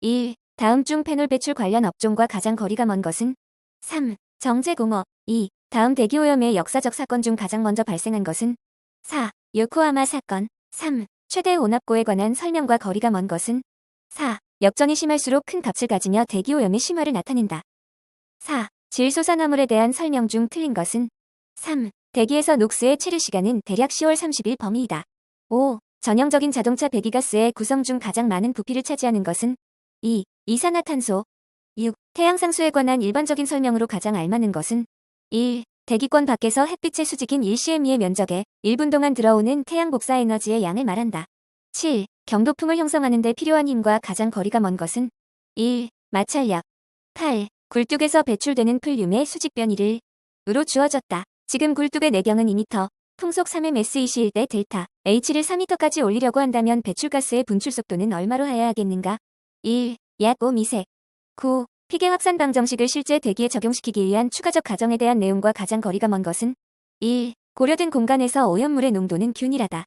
1. 다음 중 페놀 배출 관련 업종과 가장 거리가 먼 것은? 3. 정제공업. 2. 다음 대기오염의 역사적 사건 중 가장 먼저 발생한 것은? 4. 요코하마 사건. 3. 최대 온압고에 관한 설명과 거리가 먼 것은? 4. 역전이 심할수록 큰 값을 가지며 대기오염의 심화를 나타낸다. 4. 질소산화물에 대한 설명 중 틀린 것은? 3. 대기에서 녹스의 체류 시간은 대략 10월 30일 범위이다. 5. 전형적인 자동차 배기가스의 구성 중 가장 많은 부피를 차지하는 것은? 2. 이산화탄소. 6. 태양상수에 관한 일반적인 설명으로 가장 알맞는 것은? 1. 대기권 밖에서 햇빛의 수직인 1cm의 면적에 1분 동안 들어오는 태양 복사 에너지의 양을 말한다. 7. 경도풍을 형성하는 데 필요한 힘과 가장 거리가 먼 것은? 1. 마찰력. 8. 굴뚝에서 배출되는 풀륨의 수직 변이를 으로 주어졌다. 지금 굴뚝의 내경은 2m, 풍속 3ms일 때 델타 H를 4m까지 올리려고 한다면 배출가스의 분출 속도는 얼마로 해야 하겠는가? 1. 약 5미세. 9. 피계 확산 방정식을 실제 대기에 적용시키기 위한 추가적 가정에 대한 내용과 가장 거리가 먼 것은? 1. 고려된 공간에서 오염물의 농도는 균일하다.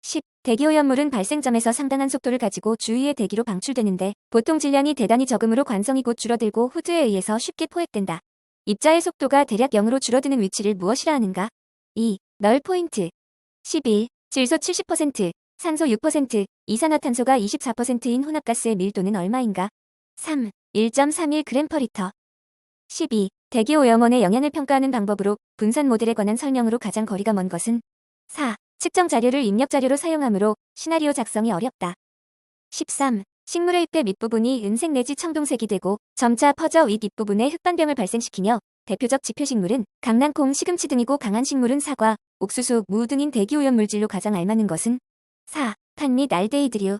10. 대기오염물은 발생점에서 상당한 속도를 가지고 주위의 대기로 방출되는데 보통 질량이 대단히 적으므로 관성이 곧 줄어들고 후드에 의해서 쉽게 포획된다. 입자의 속도가 대략 0으로 줄어드는 위치를 무엇이라 하는가? 2. 널 포인트. 11. 질소 70%, 산소 6%, 이산화탄소가 24%인 혼합가스의 밀도는 얼마인가? 3. 1.31g/리터. 12. 대기오염원의 영향을 평가하는 방법으로 분산 모델에 관한 설명으로 가장 거리가 먼 것은? 4. 측정 자료를 입력 자료로 사용하므로 시나리오 작성이 어렵다. 13. 식물의 잎의 밑부분이 은색 내지 청동색이 되고 점차 퍼져 윗 잎부분에 흑반병을 발생시키며 대표적 지표식물은 강낭콩, 시금치 등이고 강한 식물은 사과, 옥수수, 무 등인 대기오염 물질로 가장 알맞는 것은? 4. 판 및 알데히드류.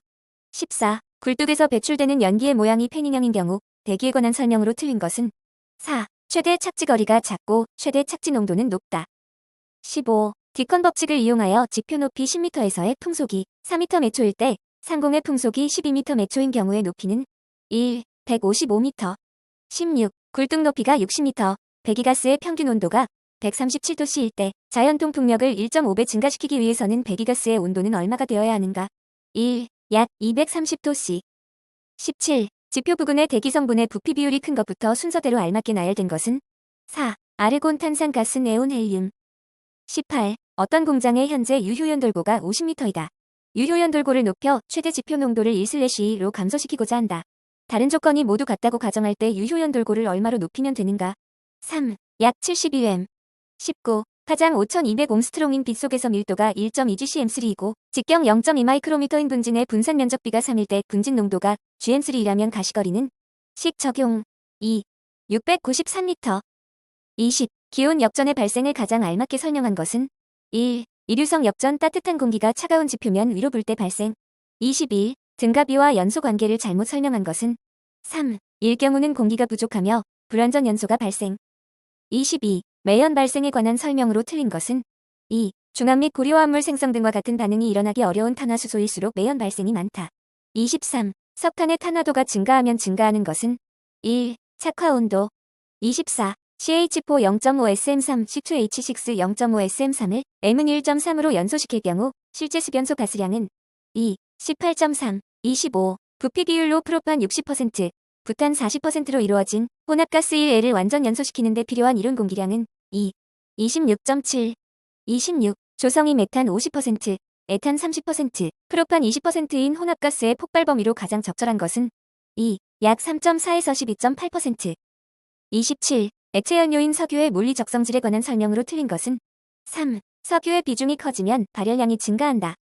14. 굴뚝에서 배출되는 연기의 모양이 펜인형인 경우 대기에 관한 설명으로 틀린 것은? 4. 최대 착지 거리가 작고 최대 착지 농도는 높다. 15. 디컨 법칙을 이용하여 지표 높이 10m에서의 풍속이 4m 매초일 때 상공의 풍속이 12m 매초인 경우의 높이는? 1. 155m. 16. 굴뚝 높이가 60m, 배기가스의 평균 온도가 137도씨일 때 자연 통풍력을 1.5배 증가시키기 위해서는 배기가스의 온도는 얼마가 되어야 하는가? 1. 약 230도씨. 17. 지표 부근의 대기 성분의 부피 비율이 큰 것부터 순서대로 알맞게 나열된 것은? 4. 아르곤, 탄산, 가스, 네온, 헬륨. 18. 어떤 공장의 현재 유효연돌고가 50m이다. 유효연돌고를 높여 최대 지표 농도를 1/2로 감소시키고자 한다. 다른 조건이 모두 같다고 가정할 때 유효연돌고를 얼마로 높이면 되는가? 3. 약 72m. 19. 파장 5200옴스트롱인 빛 속에서 밀도가 1.2gcm3이고 직경 0.2마이크로미터인 분진의 분산 면적비가 3일 때 분진 농도가 gm3이라면 가시거리는? 식 적용. 2. 693m. 20. 기온 역전의 발생을 가장 알맞게 설명한 것은? 1. 이류성 역전, 따뜻한 공기가 차가운 지표면 위로 불 때 발생. 21. 등가비와 연소 관계를 잘못 설명한 것은? 3. 일 경우는 공기가 부족하며 불완전 연소가 발생. 22. 매연 발생에 관한 설명으로 틀린 것은? 2. 중압 및 고리화합물 생성 등과 같은 반응이 일어나기 어려운 탄화수소일수록 매연 발생이 많다. 23. 석탄의 탄화도가 증가하면 증가하는 것은? 1. 착화온도. 24. CH4 0.5SM3, C2H6 0.5SM3을 M은 1.3으로 연소시킬 경우 실제 수변소 가스량은? 2. 18.3. 25. 부피 비율로 프로판 60%, 부탄 40%로 이루어진 혼합가스 1L을 완전 연소시키는 데 필요한 이론 공기량은? 2. 26.7. 26. 조성이 메탄 50%, 에탄 30%, 프로판 20%인 혼합가스의 폭발 범위로 가장 적절한 것은? 2. 약 3.4에서 12.8%. 27. 액체 연료인 석유의 물리 적성질에 관한 설명으로 틀린 것은? 3. 석유의 비중이 커지면 발열량이 증가한다.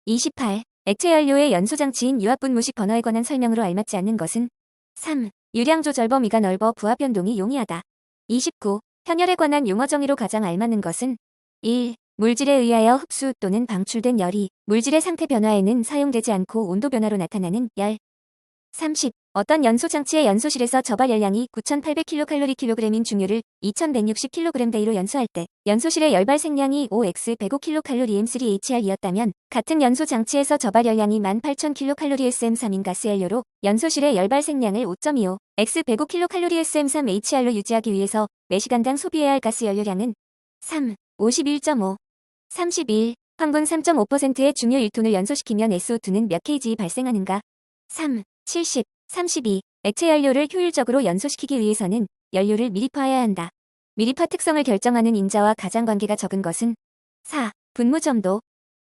28. 액체 연료의 연소장치인 유압분 무식 버너에 관한 설명으로 알맞지 않는 것은? 3. 유량 조절 범위가 넓어 부하 변동이 용이하다. 29. 현열에 관한 용어 정의로 가장 알맞는 것은? 1. 물질에 의하여 흡수 또는 방출된 열이 물질의 상태 변화에는 사용되지 않고 온도 변화로 나타나는 열. 30. 어떤 연소장치의 연소실에서 저발 열량이 9800kcal/kg인 중유를 2160kg/day로 연소할 때 연소실의 열 발생량이 5x 105kcal/m3Hr이었다면 같은 연소장치에서 저발 열량이 18000kcal/SM3인 가스 연료로 연소실의 열 발생량을 5.25 x 105kcal/SM3Hr로 유지하기 위해서 매시간당 소비해야 할 가스 연료량은? 3. 51.5. 31. 황분 3.5%의 중유 1톤을 연소시키면 SO2는 몇 kg 발생하는가? 3. 70. 32. 액체 연료를 효율적으로 연소시키기 위해서는 연료를 미리파해야 한다. 미리파 특성을 결정하는 인자와 가장관계가 적은 것은 4. 분무 점도.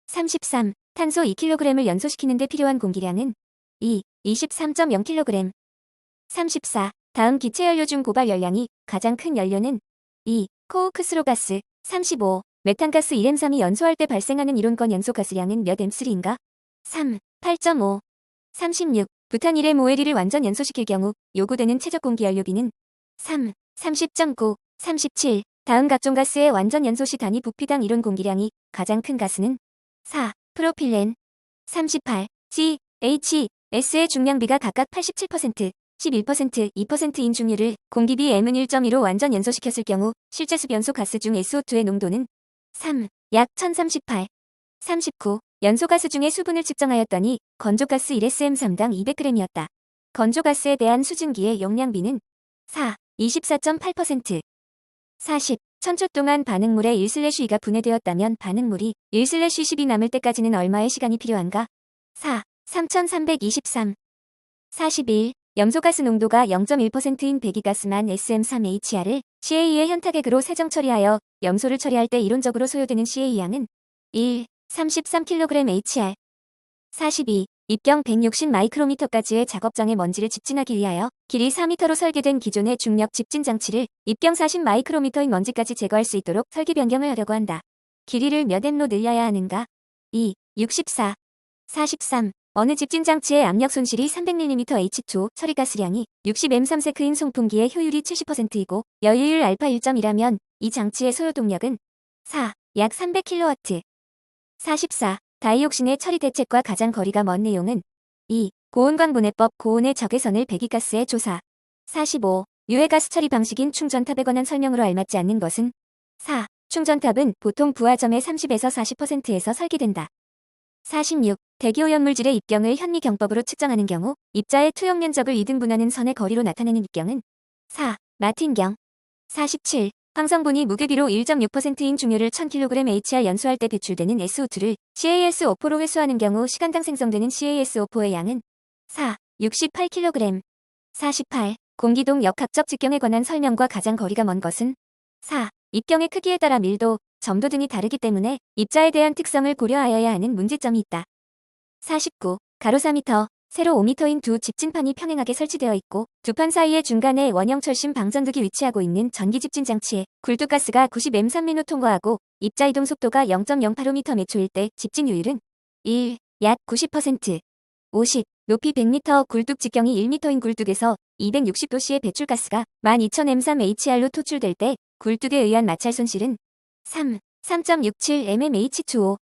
33. 탄소 2kg을 연소시키는 데 필요한 공기량은 2. 23.0kg. 34. 다음 기체 연료 중 고발 열량이 가장 큰 연료는 2. 코오크스로가스. 35. 메탄가스 1M3이 연소할 때 발생하는 이론권 연소가스량은 몇 M3인가? 3. 8.5. 36. 부탄 1mOL을 완전 연소시킬 경우 요구되는 최적 공기연료비는 3. 30.9. 37. 다음 각종 가스의 완전 연소 시 단위 부피당 이론 공기량이 가장 큰 가스는 4. 프로필렌. 38. G, H, S의 중량비가 각각 87%, 11%, 2%인 중유를 공기비 M은 1.2로 완전 연소시켰을 경우 실제 습연소 가스 중 SO2의 농도는 3. 약 1038. 39. 연소가스 중에 수분을 측정하였더니 건조가스 1SM3당 200g이었다. 건조가스에 대한 수증기의 용량비는 4. 24.8%. 40. 1000초 동안 반응물에 1/2가 분해되었다면 반응물이 1/10이 남을 때까지는 얼마의 시간이 필요한가? 4. 3323. 41. 염소가스 농도가 0.1%인 배기가스만 SM3HR을 CA의 현타객으로 세정 처리하여 염소를 처리할 때 이론적으로 소요되는 CA 양은 1. 33kg HR. 42. 입경 160마이크로미터까지의 작업장의 먼지를 집진하기 위하여 길이 4m로 설계된 기존의 중력 집진 장치를 입경 40마이크로미터인 먼지까지 제거할 수 있도록 설계 변경을 하려고 한다. 길이를 몇 M로 늘려야 하는가? 2. 64. 43. 어느 집진 장치의 압력 손실이 300mm H2 처리가스량이 60M3세크인 송풍기의 효율이 70%이고 여유율 알파 1.2라면 이 장치의 소요 동력은 4. 약 300kW. 44. 다이옥신의 처리 대책과 가장 거리가 먼 내용은 2. 고온광분해법 고온의 적외선을 배기가스에 조사. 45. 유해가스 처리 방식인 충전탑에 관한 설명으로 알맞지 않는 것은 4. 충전탑은 보통 부하점의 30에서 40%에서 설계된다. 46. 대기오염물질의 입경을 현미경법으로 측정하는 경우 입자의 투영 면적을 2등분하는 선의 거리로 나타내는 입경은 4. 마틴경. 47. 황성분이 무게비로 1.6%인 중유를 1000kg HR 연소할 때 배출되는 SO2를 CaSO4로 회수하는 경우 시간당 생성되는 CaSO4의 양은 4. 68kg. 48. 공기동 역학적 직경에 관한 설명과 가장 거리가 먼 것은 4. 입경의 크기에 따라 밀도, 점도 등이 다르기 때문에 입자에 대한 특성을 고려하여야 하는 문제점이 있다. 49. 가로 4m, 세로 5m인 두 집진판이 평행하게 설치되어 있고 두 판 사이의 중간에 원형 철심 방전극이 위치하고 있는 전기 집진 장치에 굴뚝가스가 90M3민후 통과하고 입자 이동 속도가 0.085m 매초일 때 집진 유율은 1. 약 90%. 50. 높이 100m 굴뚝 직경이 1m인 굴뚝에서 260도씨의 배출가스가 12000M3HR로 토출될 때 굴뚝에 의한 마찰 손실은 3. 3.67mmH2O.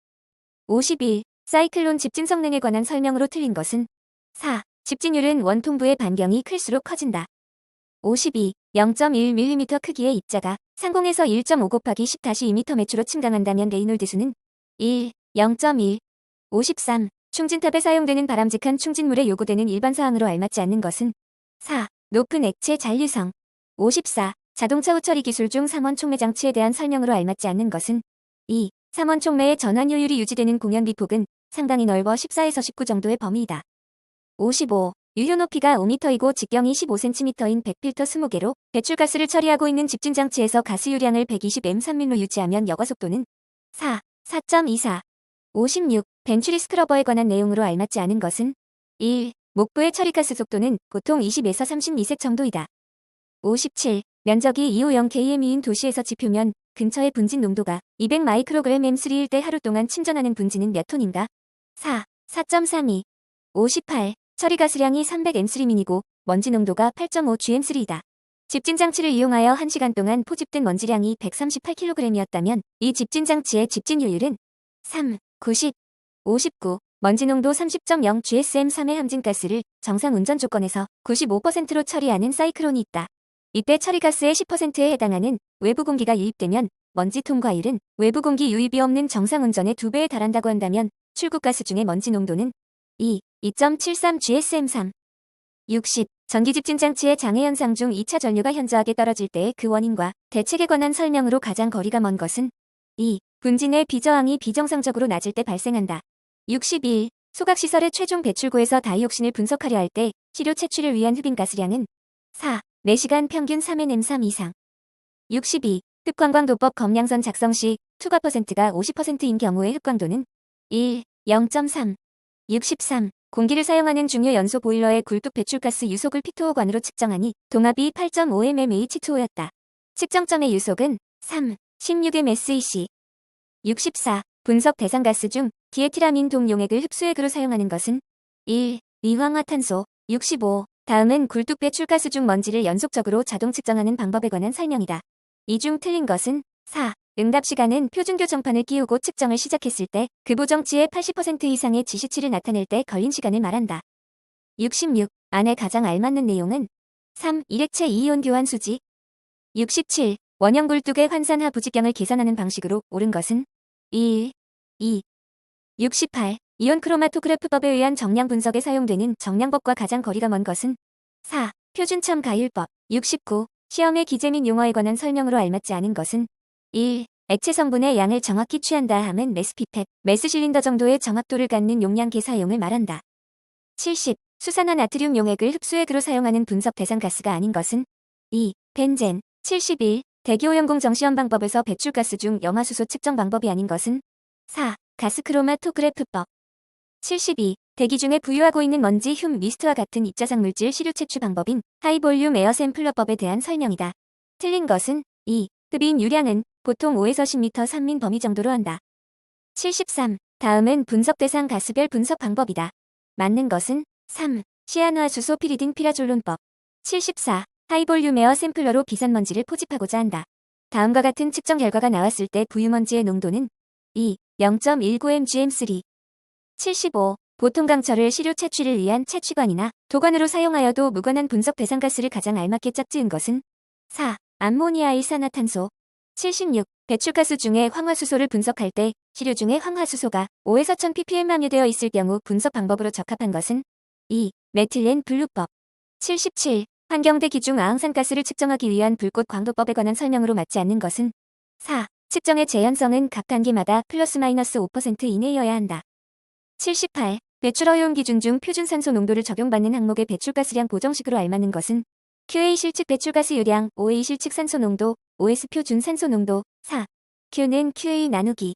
51. 사이클론 집진 성능에 관한 설명으로 틀린 것은 4. 집진율은 원통부의 반경이 클수록 커진다. 52. 0.1mm 크기의 입자가 상공에서 1.5 곱하기 10-2m 매초로 침강한다면 레이놀드 수는 1. 0.1. 53. 충진탑에 사용되는 바람직한 충진물에 요구되는 일반사항으로 알맞지 않는 것은 4. 높은 액체 잔류성. 54. 자동차 후처리 기술 중 3원 촉매 장치에 대한 설명으로 알맞지 않는 것은 2. 3원 촉매의 전환 효율이 유지되는 공연 비폭은 상당히 넓어 14에서 19 정도의 범위이다. 55. 유효 높이가 5m이고 직경이 15cm인 100필터 20개로 배출가스를 처리하고 있는 집진장치에서 가스 유량을 120M3밀로 유지하면 여과 속도는 4. 4.24. 56. 벤츄리 스크러버에 관한 내용으로 알맞지 않은 것은 1. 목부의 처리가스 속도는 보통 20에서 32색 정도이다. 57. 면적이 250km인 도시에서 지표면 근처의 분진 농도가 200마이크로그램 M3일 때 하루 동안 침전하는 분진은 몇 톤인가? 4. 4.32. 58. 처리가스량이 300M3민이고 먼지 농도가 8.5 gm3이다. 집진장치를 이용하여 1시간 동안 포집된 먼지량이 138kg이었다면 이 집진장치의 집진효율은 3. 90. 59. 먼지 농도 30.0 gsm3의 함진가스를 정상 운전 조건에서 95%로 처리하는 사이클론이 있다. 이때 처리가스의 10%에 해당하는 외부 공기가 유입되면 먼지 통과율은 외부 공기 유입이 없는 정상 운전의 2배에 달한다고 한다면 출국가스 중의 먼지 농도는 2.73 gsm3. 60. 전기집진장치의 장애현상 중 2차 전류가 현저하게 떨어질 때의 그 원인과 대책에 관한 설명으로 가장 거리가 먼 것은 2. 분진의 비저항이 비정상적으로 낮을 때 발생한다. 61. 소각시설의 최종 배출구에서 다이옥신을 분석하려 할 때 시료 채취를 위한 흡인가스량은 4. 4시간 평균 3nm 이상. 62. 흡광광도법 검량선 작성 시 투과 %가 50%인 경우의 흡광도는 1. 0.3. 63. 공기를 사용하는 중요 연소 보일러의 굴뚝 배출가스 유속을 피토호관으로 측정하니 동압이 8.5mmH2O였다. 측정점의 유속은 3. 16mSEC. 64. 분석 대상 가스 중 디에티라민 동용액을 흡수액으로 사용하는 것은 1. 이황화탄소. 65. 다음은 굴뚝 배출가스 중 먼지를 연속적으로 자동 측정하는 방법에 관한 설명이다. 이 중 틀린 것은 4. 응답 시간은 표준 교정판을 끼우고 측정을 시작했을 때 그 보정치의 80% 이상의 지시치를 나타낼 때 걸린 시간을 말한다. 66. 안에 가장 알맞는 내용은 3. 일액체 이온 교환 수지. 67. 원형 굴뚝의 환산하 부직경을 계산하는 방식으로 옳은 것은 1. 2. 68. 이온 크로마토그래프법에 의한 정량 분석에 사용되는 정량법과 가장 거리가 먼 것은 4. 표준첨 가율법. 69. 시험의 기재 및 용어에 관한 설명으로 알맞지 않은 것은 1. 액체 성분의 양을 정확히 취한다 함은 매스피펫, 매스실린더 정도의 정확도를 갖는 용량계 사용을 말한다. 70. 수산화 나트륨 용액을 흡수액으로 사용하는 분석 대상 가스가 아닌 것은 2. 벤젠. 71. 대기오염공 정시험 방법에서 배출가스 중 염화수소 측정 방법이 아닌 것은 4. 가스크로마토그래프법. 72. 대기 중에 부유하고 있는 먼지, 흉, 미스트와 같은 입자상 물질 시료 채취 방법인 하이볼륨 에어 샘플러법에 대한 설명이다. 틀린 것은 2. 흡인 유량은 보통 5에서 10m 산민 범위 정도로 한다. 73. 다음은 분석 대상 가스별 분석 방법이다. 맞는 것은 3. 시안화수소 피리딘 피라졸론법. 74. 하이볼륨 에어 샘플러로 비산먼지를 포집하고자 한다. 다음과 같은 측정 결과가 나왔을 때 부유먼지의 농도는 2. 0.19mgm3. 75. 보통 강철을 시료 채취를 위한 채취관이나 도관으로 사용하여도 무관한 분석 대상 가스를 가장 알맞게 짝지은 것은 4. 암모니아 일산화탄소. 76. 배출가스 중에 황화수소를 분석할 때 시료 중에 황화수소가 5에서 1000ppm 함유되어 있을 경우 분석 방법으로 적합한 것은 2. 메틸렌 블루법. 77. 환경대 기중 아항산가스를 측정하기 위한 불꽃 광도법에 관한 설명으로 맞지 않는 것은 4. 측정의 재현성은 각 단계마다 플러스 마이너스 5% 이내여야 한다. 78. 배출 허용 기준 중 표준산소 농도를 적용받는 항목의 배출가스량 보정식으로 알맞는 것은 QA 실측 배출가스 유량, OA 실측 산소 농도, OS 표준 산소 농도. 4. Q는 QA 나누기.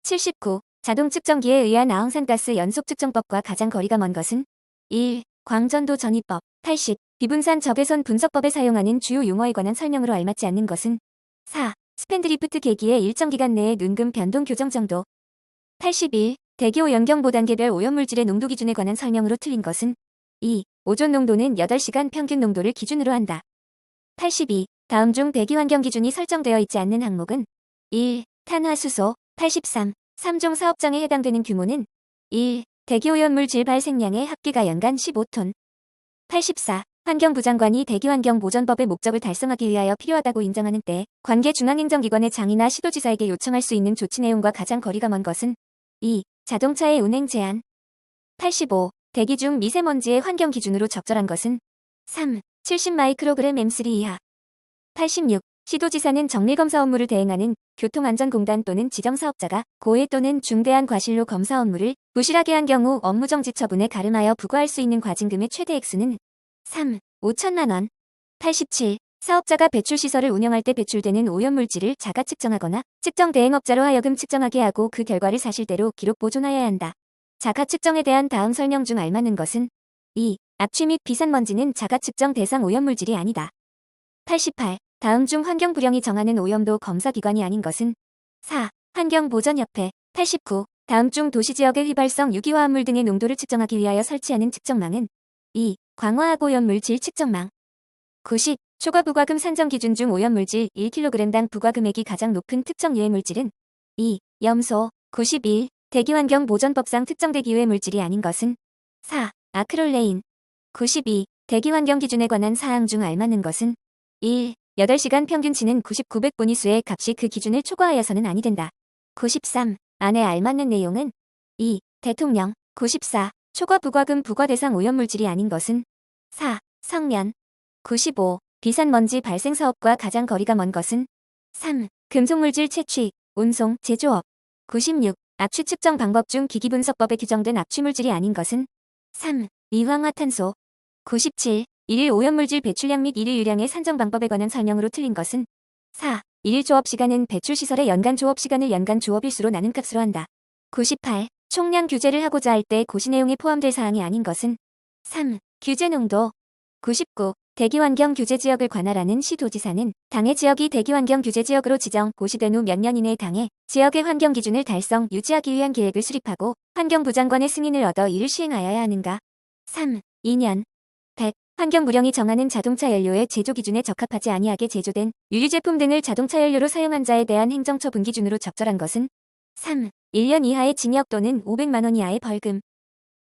79. 자동 측정기에 의한 아황산가스 연속 측정법과 가장 거리가 먼 것은 1. 광전도 전이법. 80. 비분산 적외선 분석법에 사용하는 주요 용어에 관한 설명으로 알맞지 않는 것은 4. 스팬드리프트 계기의 일정 기간 내의 눈금 변동 교정 정도. 81. 대기오염경 보단계별 오염물질의 농도 기준에 관한 설명으로 틀린 것은 2. 오존 농도는 8시간 평균 농도를 기준으로 한다. 82. 다음 중 대기환경 기준이 설정되어 있지 않는 항목은 1. 탄화수소. 83. 3종 사업장에 해당되는 규모는 1. 대기오염물질 발생량의 합계가 연간 15톤. 84. 환경부 장관이 대기환경 보전법의 목적을 달성하기 위하여 필요하다고 인정하는 때 관계 중앙행정기관의 장이나 시도지사에게 요청할 수 있는 조치 내용과 가장 거리가 먼 것은 2. 자동차의 운행 제한. 85. 대기 중 미세먼지의 환경 기준으로 적절한 것은 3. 70마이크로그램 M3 이하. 86. 시도지사는 정밀검사 업무를 대행하는 교통안전공단 또는 지정사업자가 고해 또는 중대한 과실로 검사 업무를 부실하게 한 경우 업무정지 처분에 가름하여 부과할 수 있는 과징금의 최대 액수는 3. 5천만 원. 87. 사업자가 배출시설을 운영할 때 배출되는 오염물질을 자가 측정하거나 측정 대행업자로 하여금 측정하게 하고 그 결과를 사실대로 기록 보존하여야 한다. 자가 측정에 대한 다음 설명 중 알맞는 것은 2. 압취 및 비산먼지는 자가 측정 대상 오염물질이 아니다. 88. 다음 중 환경부령이 정하는 오염도 검사기관이 아닌 것은 4. 환경보전협회. 89. 다음 중 도시지역의 휘발성 유기화합물 등의 농도를 측정하기 위하여 설치하는 측정망은 2. 광화학오염물질 측정망. 90. 초과부과금 산정 기준 중 오염물질 1kg당 부과금액이 가장 높은 특정 유해물질은 2. 염소. 91. 대기환경보전법상 특정 대기유해물질이 아닌 것은 4. 아크롤레인. 92. 대기환경 기준에 관한 사항 중 알맞는 것은 1. 8시간 평균치는 9900분위수의 값이 그 기준을 초과하여서는 아니 된다. 93. 안에 알맞는 내용은 2. 대통령. 94. 초과 부과금 부과 대상 오염물질이 아닌 것은 4. 성면. 95. 비산먼지 발생 사업과 가장 거리가 먼 것은 3. 금속물질 채취, 운송, 제조업. 96. 압취 측정 방법 중 기기분석법에 규정된 압취물질이 아닌 것은 3. 이황화탄소. 97. 일일 오염물질 배출량 및 일일 유량의 산정 방법에 관한 설명으로 틀린 것은 4. 일일 조업 시간은 배출 시설의 연간 조업 시간을 연간 조업일수로 나눈 값으로 한다. 98. 총량 규제를 하고자 할 때 고시 내용에 포함될 사항이 아닌 것은 3. 규제 농도. 99. 대기환경 규제 지역을 관할하는 시도지사는 당해 지역이 대기환경 규제 지역으로 지정 고시된 후 몇 년 이내에 당해 지역의 환경 기준을 달성 유지하기 위한 계획을 수립하고 환경부 장관의 승인을 얻어 이를 시행하여야 하는가? 3. 2년. 100. 환경부령이 정하는 자동차 연료의 제조 기준에 적합하지 아니하게 제조된 유류 제품 등을 자동차 연료로 사용한 자에 대한 행정처분 기준으로 적절한 것은 3. 1년 이하의 징역 또는 500만 원 이하의 벌금.